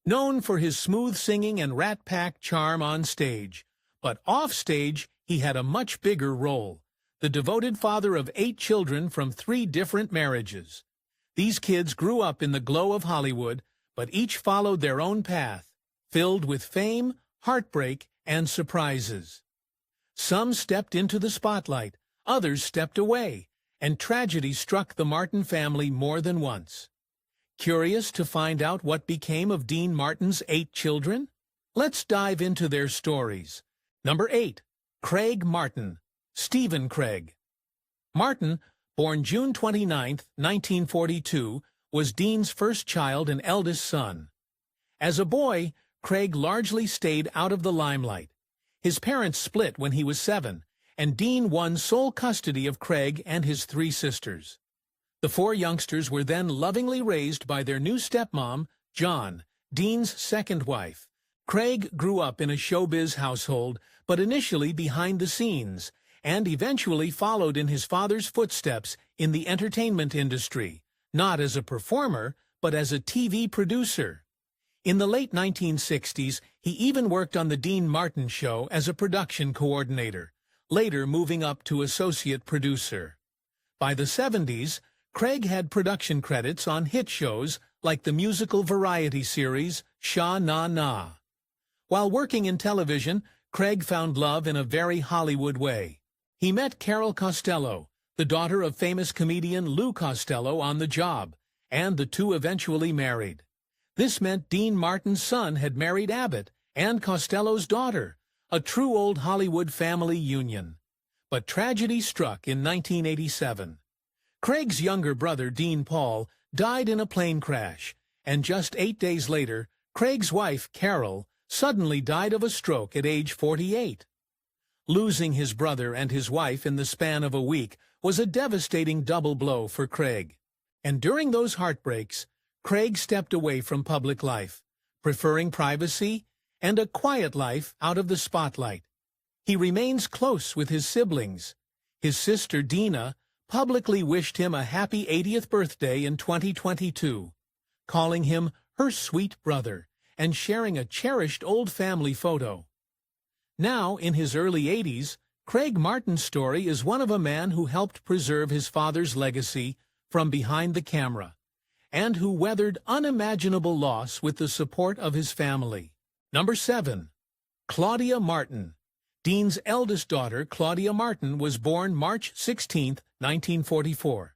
Known for his smooth singing and rat-pack charm on stage, but off-stage he had a much bigger role, the devoted father of 8 children from 3 different marriages. These kids grew up in the glow of Hollywood, but each followed their own path, filled with fame, heartbreak, and surprises. Some stepped into the spotlight, others stepped away, and tragedy struck the Martin family more than once. Curious to find out what became of Dean Martin's 8 children? Let's dive into their stories. Number 8. Craig Martin, Stephen Craig. Martin, born June 29, 1942, was Dean's first child and eldest son. As a boy, Craig largely stayed out of the limelight. His parents split when he was 7, and Dean won sole custody of Craig and his 3 sisters. The 4 youngsters were then lovingly raised by their new stepmom, John, Dean's second wife. Craig grew up in a showbiz household, but initially behind the scenes, and eventually followed in his father's footsteps in the entertainment industry, not as a performer, but as a TV producer. In the late 1960s, he even worked on The Dean Martin Show as a production coordinator, later moving up to associate producer. By the 70s, Craig had production credits on hit shows like the musical variety series Sha Na Na. While working in television, Craig found love in a very Hollywood way. He met Carol Costello, the daughter of famous comedian Lou Costello, on the job, and the two eventually married. This meant Dean Martin's son had married Abbott and Costello's daughter, a true old Hollywood family union. But tragedy struck in 1987. Craig's younger brother, Dean Paul, died in a plane crash, and just 8 days later, Craig's wife, Carol, suddenly died of a stroke at age 48. Losing his brother and his wife in the span of a week was a devastating double blow for Craig. And during those heartbreaks, Craig stepped away from public life, preferring privacy and a quiet life out of the spotlight. He remains close with his siblings. His sister, Dina, publicly wished him a happy 80th birthday in 2022, calling him her sweet brother and sharing a cherished old family photo. Now, in his early 80s, Craig Martin's story is one of a man who helped preserve his father's legacy from behind the camera, and who weathered unimaginable loss with the support of his family. Number 7. Claudia Martin. Dean's eldest daughter, Claudia Martin, was born March 16, 1944.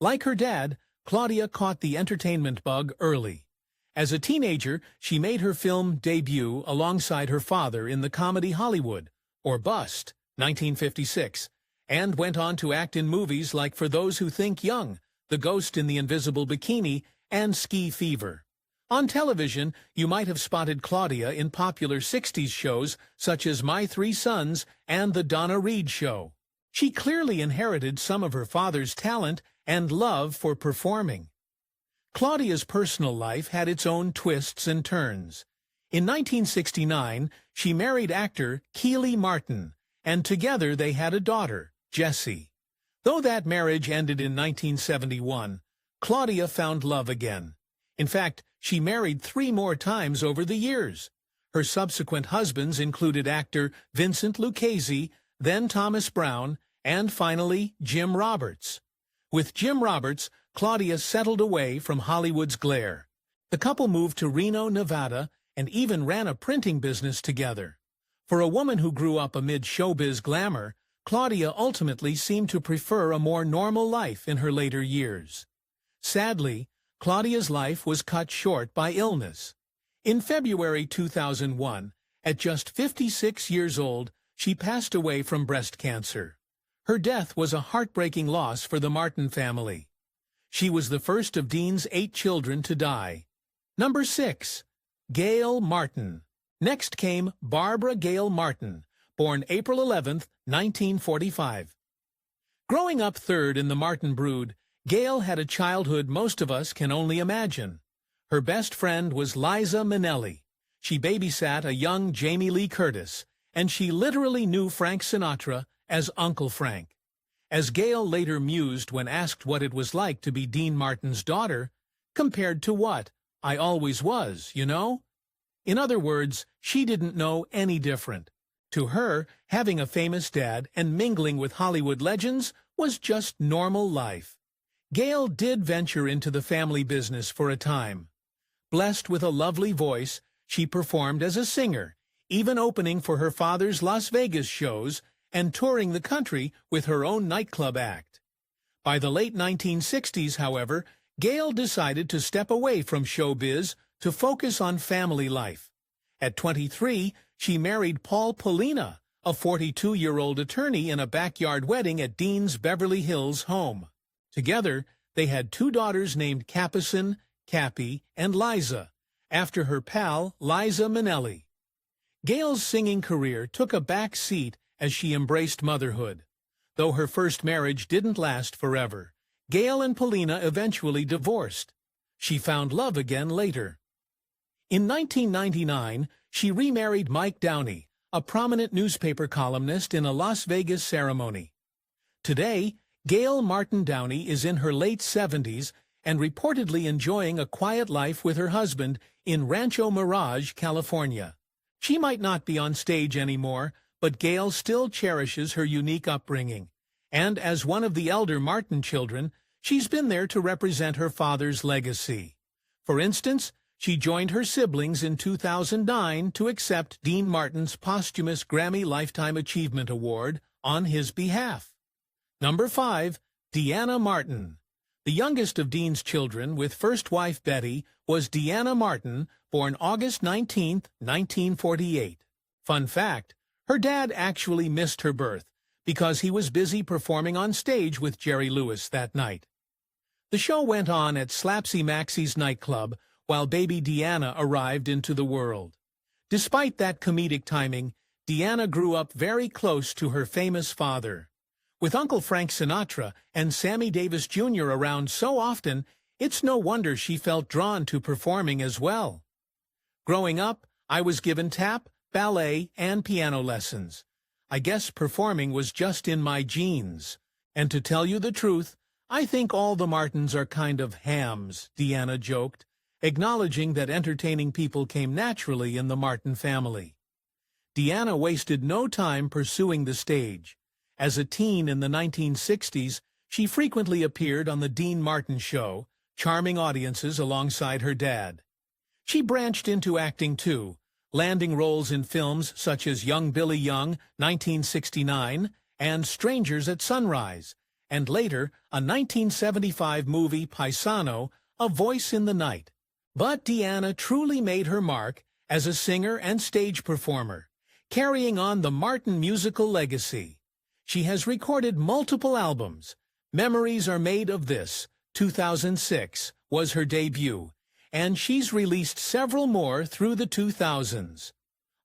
Like her dad, Claudia caught the entertainment bug early. As a teenager, she made her film debut alongside her father in the comedy Hollywood, or Bust, 1956, and went on to act in movies like For Those Who Think Young, The Ghost in the Invisible Bikini, and Ski Fever. On television, you might have spotted Claudia in popular 60s shows such as My 3 Sons and The Donna Reed Show. She clearly inherited some of her father's talent and love for performing. Claudia's personal life had its own twists and turns. In 1969, she married actor Keely Martin, and together they had a daughter, Jessie. Though that marriage ended in 1971, Claudia found love again. In fact, she married 3 more times over the years. Her subsequent husbands included actor Vincent Lucchese, then Thomas Brown, and finally Jim Roberts. With Jim Roberts, Claudia settled away from Hollywood's glare. The couple moved to Reno, Nevada, and even ran a printing business together. For a woman who grew up amid showbiz glamour, Claudia ultimately seemed to prefer a more normal life in her later years. Sadly, Claudia's life was cut short by illness. In February 2001, at just 56 years old, she passed away from breast cancer. Her death was a heartbreaking loss for the Martin family. She was the first of Dean's 8 children to die. Number 6. Gail Martin. Next came Barbara Gail Martin, born April 11, 1945. Growing up third in the Martin brood, Gail had a childhood most of us can only imagine. Her best friend was Liza Minnelli. She babysat a young Jamie Lee Curtis, and she literally knew Frank Sinatra as Uncle Frank. As Gail later mused when asked what it was like to be Dean Martin's daughter, compared to what? I always was, you know? In other words, she didn't know any different. To her, having a famous dad and mingling with Hollywood legends was just normal life. Gail did venture into the family business for a time. Blessed with a lovely voice, she performed as a singer, even opening for her father's Las Vegas shows and touring the country with her own nightclub act. By the late 1960s, however, Gail decided to step away from showbiz to focus on family life. At 23, she married Paul Polina, a 42-year-old attorney, in a backyard wedding at Dean's Beverly Hills home. Together, they had 2 daughters named Capucin, Cappy, and Liza, after her pal Liza Minnelli. Gail's singing career took a back seat as she embraced motherhood. Though her first marriage didn't last forever, Gail and Polina eventually divorced. She found love again later. In 1999, she remarried Mike Downey, a prominent newspaper columnist, in a Las Vegas ceremony. Today, Gail Martin Downey is in her late 70s and reportedly enjoying a quiet life with her husband in Rancho Mirage, California. She might not be on stage anymore, but Gail still cherishes her unique upbringing. And as one of the elder Martin children, she's been there to represent her father's legacy. For instance, she joined her siblings in 2009 to accept Dean Martin's posthumous Grammy Lifetime Achievement Award on his behalf. Number 5. Deanna Martin. The youngest of Dean's children, with first wife Betty, was Deanna Martin, born August 19, 1948. Fun fact, her dad actually missed her birth because he was busy performing on stage with Jerry Lewis that night. The show went on at Slapsy Maxie's nightclub while baby Deanna arrived into the world. Despite that comedic timing, Deanna grew up very close to her famous father. With Uncle Frank Sinatra and Sammy Davis Jr. around so often, it's no wonder she felt drawn to performing as well. Growing up, I was given tap, ballet, and piano lessons. I guess performing was just in my genes. And to tell you the truth, I think all the Martins are kind of hams, Deanna joked, acknowledging that entertaining people came naturally in the Martin family. Deanna wasted no time pursuing the stage. As a teen in the 1960s, she frequently appeared on the Dean Martin Show, charming audiences alongside her dad. She branched into acting too, landing roles in films such as Young Billy Young, 1969, and Strangers at Sunrise, and later a 1975 movie Paisano, A Voice in the Night. But Deanna truly made her mark as a singer and stage performer, carrying on the Martin musical legacy. She has recorded multiple albums. Memories Are Made of This, 2006, was her debut, and she's released several more through the 2000s.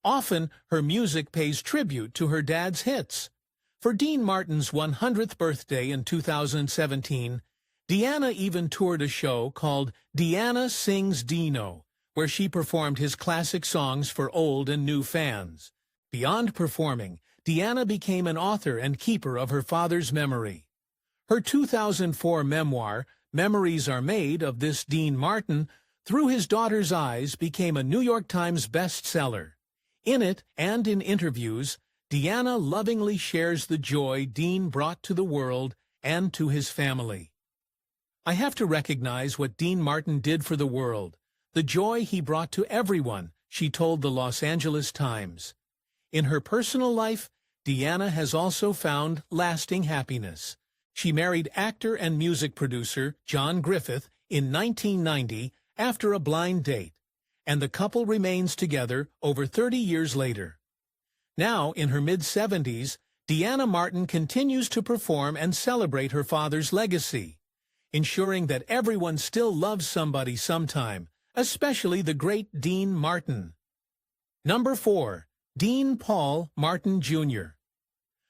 Often, her music pays tribute to her dad's hits. For Dean Martin's 100th birthday in 2017, Deanna even toured a show called Deanna Sings Dino, where she performed his classic songs for old and new fans. Beyond performing, Deanna became an author and keeper of her father's memory. Her 2004 memoir, Memories Are Made of This Dean Martin, Through His Daughter's Eyes, became a New York Times bestseller. In it, and in interviews, Deanna lovingly shares the joy Dean brought to the world and to his family. I have to recognize what Dean Martin did for the world, the joy he brought to everyone, she told the Los Angeles Times. In her personal life, Deanna has also found lasting happiness. She married actor and music producer John Griffith in 1990 after a blind date, and the couple remains together over 30 years later. Now, in her mid-70s, Deanna Martin continues to perform and celebrate her father's legacy, ensuring that everyone still loves somebody sometime, especially the great Dean Martin. Number 4. Dean Paul Martin Jr.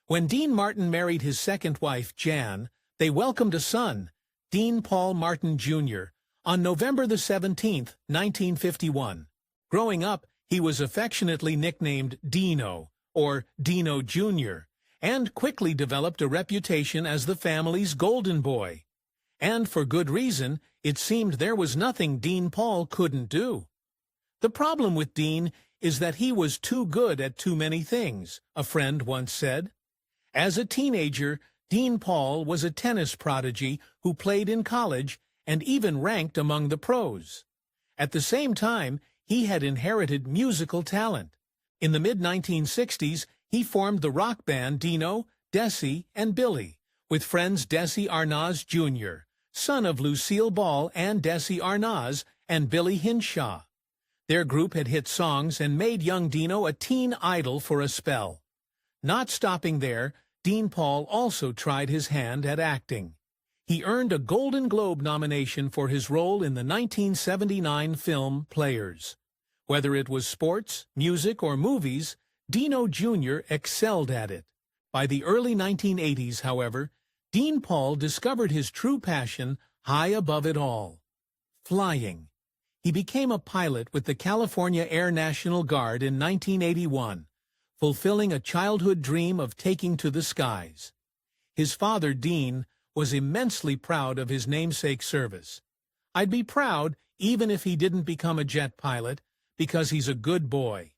When Dean Martin married his second wife, Jan, they welcomed a son, Dean Paul Martin Jr., on November the 17th, 1951. Growing up, he was affectionately nicknamed Dino, or Dino Jr., and quickly developed a reputation as the family's golden boy. And for good reason, It seemed there was nothing Dean Paul couldn't do. The problem with Dean is that he was too good at too many things, a friend once said. As a teenager, Dean Paul was a tennis prodigy who played in college and even ranked among the pros. At the same time, he had inherited musical talent. In the mid-1960s, he formed the rock band Dino, Desi, and Billy, with friends Desi Arnaz Jr., son of Lucille Ball and Desi Arnaz, and Billy Hinshaw. Their group had hit songs and made young Dino a teen idol for a spell. Not stopping there, Dean Paul also tried his hand at acting. He earned a Golden Globe nomination for his role in the 1979 film Players. Whether it was sports, music, or movies, Dino Jr. excelled at it. By the early 1980s, however, Dean Paul discovered his true passion high above it all: flying. He became a pilot with the California Air National Guard in 1981, fulfilling a childhood dream of taking to the skies. His father, Dean, was immensely proud of his namesake service. "I'd be proud even if he didn't become a jet pilot, because he's a good boy.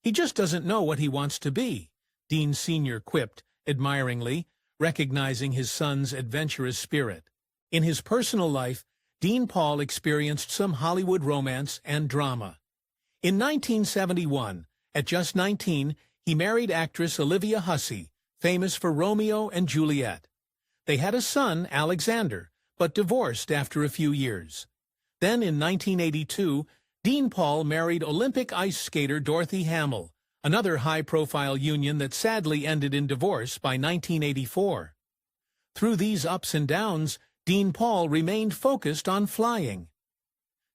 He just doesn't know what he wants to be," Dean Sr. quipped admiringly, recognizing his son's adventurous spirit. In his personal life, Dean Paul experienced some Hollywood romance and drama. In 1971, at just 19, he married actress Olivia Hussey, famous for Romeo and Juliet. They had a son, Alexander, but divorced after a few years. Then in 1982, Dean Paul married Olympic ice skater Dorothy Hamill, another high-profile union that sadly ended in divorce by 1984. Through these ups and downs, Dean Paul remained focused on flying.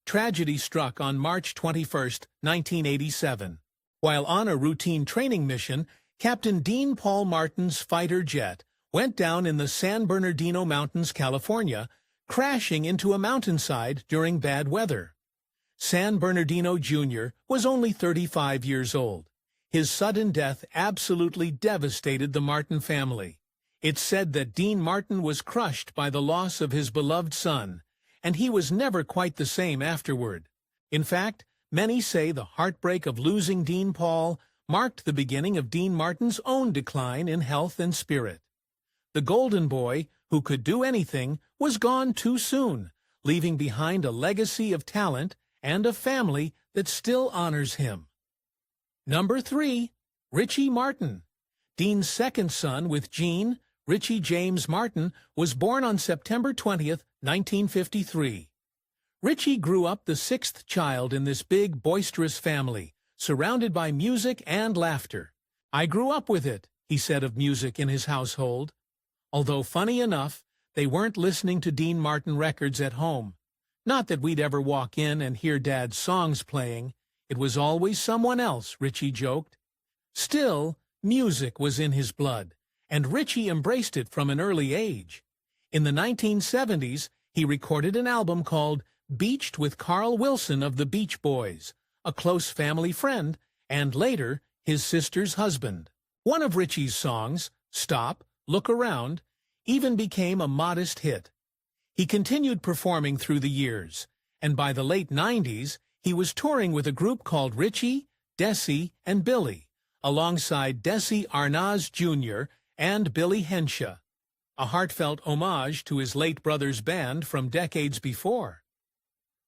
Tragedy struck on March 21, 1987. While on a routine training mission, Captain Dean Paul Martin's fighter jet went down in the San Bernardino Mountains, California, crashing into a mountainside during bad weather. San Bernardino Jr. was only 35 years old. His sudden death absolutely devastated the Martin family. It's said that Dean Martin was crushed by the loss of his beloved son, and he was never quite the same afterward. In fact, many say the heartbreak of losing Dean Paul marked the beginning of Dean Martin's own decline in health and spirit. The golden boy, who could do anything, was gone too soon, leaving behind a legacy of talent and a family that still honors him. Number 3. Richie Martin. Dean's second son with Jean, Richie James Martin, was born on September 20th, 1953. Richie grew up the sixth child in this big, boisterous family, surrounded by music and laughter. "I grew up with it," he said of music in his household. Although funny enough, they weren't listening to Dean Martin records at home. Not that we'd ever walk in and hear Dad's songs playing. It was always someone else, Richie joked. Still, music was in his blood, and Richie embraced it from an early age. In the 1970s, he recorded an album called Beached with Carl Wilson of the Beach Boys, a close family friend, and later, his sister's husband. One of Richie's songs, Stop, Look Around, even became a modest hit. He continued performing through the years, and by the late 90s, he was touring with a group called Richie, Desi, and Billy, alongside Desi Arnaz Jr. and Billy Hinshaw, a heartfelt homage to his late brother's band from decades before.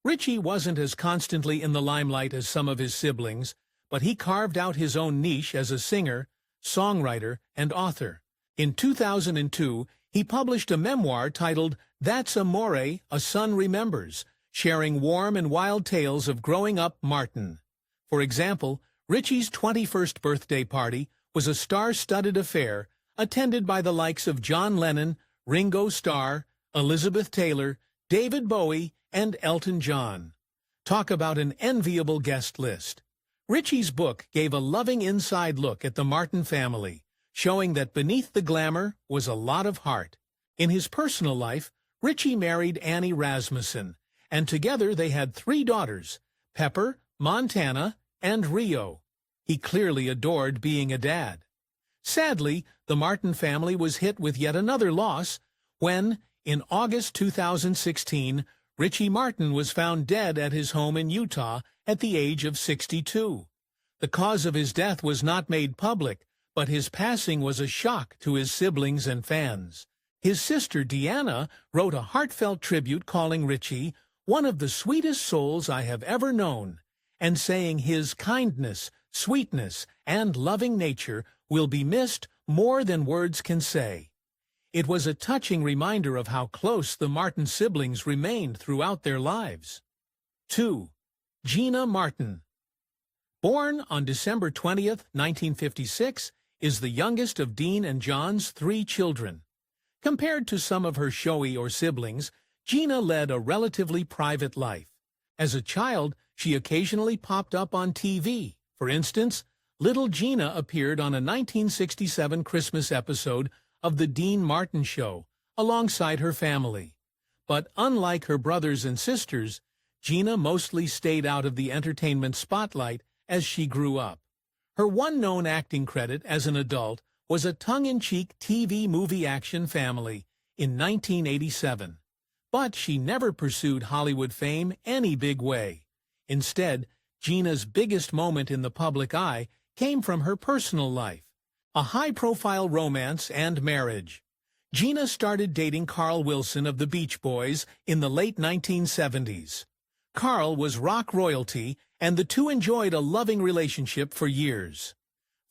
Richie wasn't as constantly in the limelight as some of his siblings, but he carved out his own niche as a singer, songwriter, and author. In 2002, he published a memoir titled That's Amore, A Son Remembers, sharing warm and wild tales of growing up Martin. For example, Richie's 21st birthday party was a star-studded affair attended by the likes of John Lennon, Ringo Starr, Elizabeth Taylor, David Bowie, and Elton John. Talk about an enviable guest list. Richie's book gave a loving inside look at the Martin family, showing that beneath the glamour was a lot of heart. In his personal life, Richie married Annie Rasmussen, and together they had 3 daughters, Pepper, Montana, and Rio. He clearly adored being a dad. Sadly, the Martin family was hit with yet another loss when, in August 2016, Richie Martin was found dead at his home in Utah at the age of 62. The cause of his death was not made public, but his passing was a shock to his siblings and fans. His sister Deanna wrote a heartfelt tribute calling Richie one of the sweetest souls I have ever known, and saying his kindness, sweetness, and loving nature will be missed more than words can say. It was a touching reminder of how close the Martin siblings remained throughout their lives. 2. Gina Martin. Born on December 20th, 1956, is the youngest of Dean and John's 3 children. Compared to some of her showy or siblings, Gina led a relatively private life. As a child, she occasionally popped up on TV. For instance, little Gina appeared on a 1967 Christmas episode of The Dean Martin Show, alongside her family. But unlike her brothers and sisters, Gina mostly stayed out of the entertainment spotlight as she grew up. Her one known acting credit as an adult was a tongue-in-cheek TV movie Action Family in 1987. But she never pursued Hollywood fame any big way. Instead, Gina's biggest moment in the public eye came from her personal life, a high-profile romance and marriage. Gina started dating Carl Wilson of the Beach Boys in the late 1970s. Carl was rock royalty, and the two enjoyed a loving relationship for years.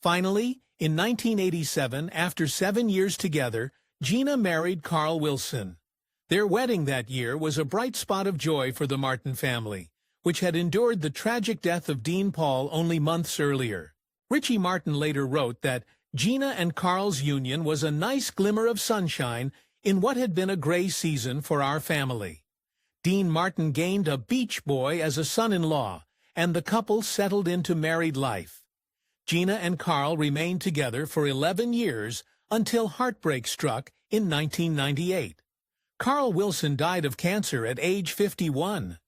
Finally, in 1987, after 7 years together, Gina married Carl Wilson. Their wedding that year was a bright spot of joy for the Martin family, which had endured the tragic death of Dean Paul only months earlier. Richie Martin later wrote that Gina and Carl's union was a nice glimmer of sunshine in what had been a gray season for our family. Dean Martin gained a beach boy as a son-in-law, and the couple settled into married life. Gina and Carl remained together for 11 years until heartbreak struck in 1998. Carl Wilson died of cancer at age 51.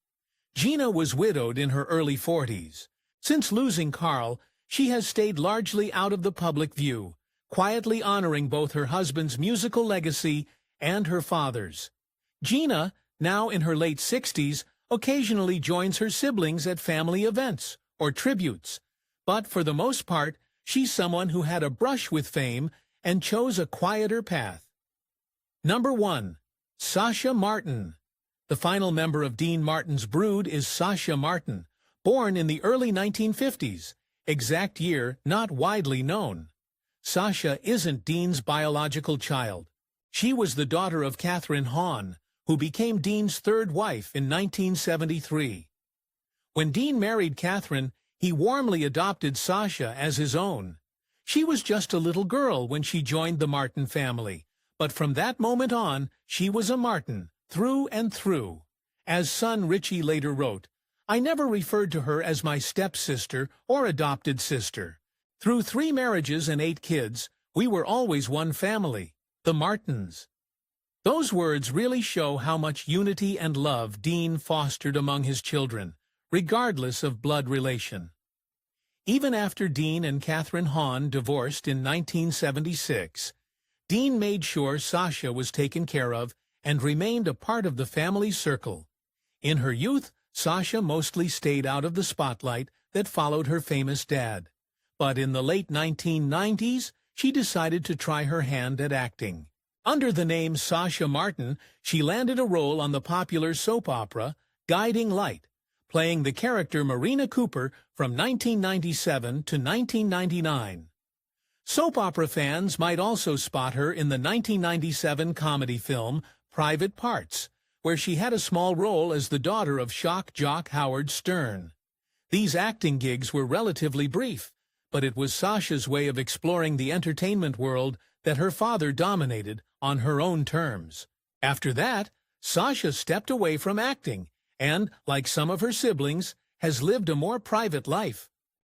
Gina was widowed in her early 40s. Since losing Carl, she has stayed largely out of the public view, quietly honoring both her husband's musical legacy and her father's. Gina, now in her late 60s, occasionally joins her siblings at family events or tributes, but for the most part, she's someone who had a brush with fame and chose a quieter path. Number 1. Sasha Martin. The final member of Dean Martin's brood is Sasha Martin, born in the early 1950s. Exact year not widely known. Sasha isn't Dean's biological child. She was the daughter of Catherine Hahn, who became Dean's third wife in 1973. When Dean married Catherine, he warmly adopted Sasha as his own. She was just a little girl when she joined the Martin family, but from that moment on, she was a Martin, through and through. As son Richie later wrote, "I never referred to her as my stepsister or adopted sister. Through 3 marriages and 8 kids, we were always one family, the Martins." Those words really show how much unity and love Dean fostered among his children, regardless of blood relation. Even after Dean and Catherine Hahn divorced in 1976, Dean made sure Sasha was taken care of and remained a part of the family circle. In her youth, Sasha mostly stayed out of the spotlight that followed her famous dad. But in the late 1990s, she decided to try her hand at acting. Under the name Sasha Martin, she landed a role on the popular soap opera Guiding Light, playing the character Marina Cooper from 1997 to 1999. Soap opera fans might also spot her in the 1997 comedy film Private Parts, where she had a small role as the daughter of shock jock Howard Stern. These acting gigs were relatively brief, but it was Sasha's way of exploring the entertainment world that her father dominated on her own terms. After that, Sasha stepped away from acting and, like some of her siblings, has lived a more private life.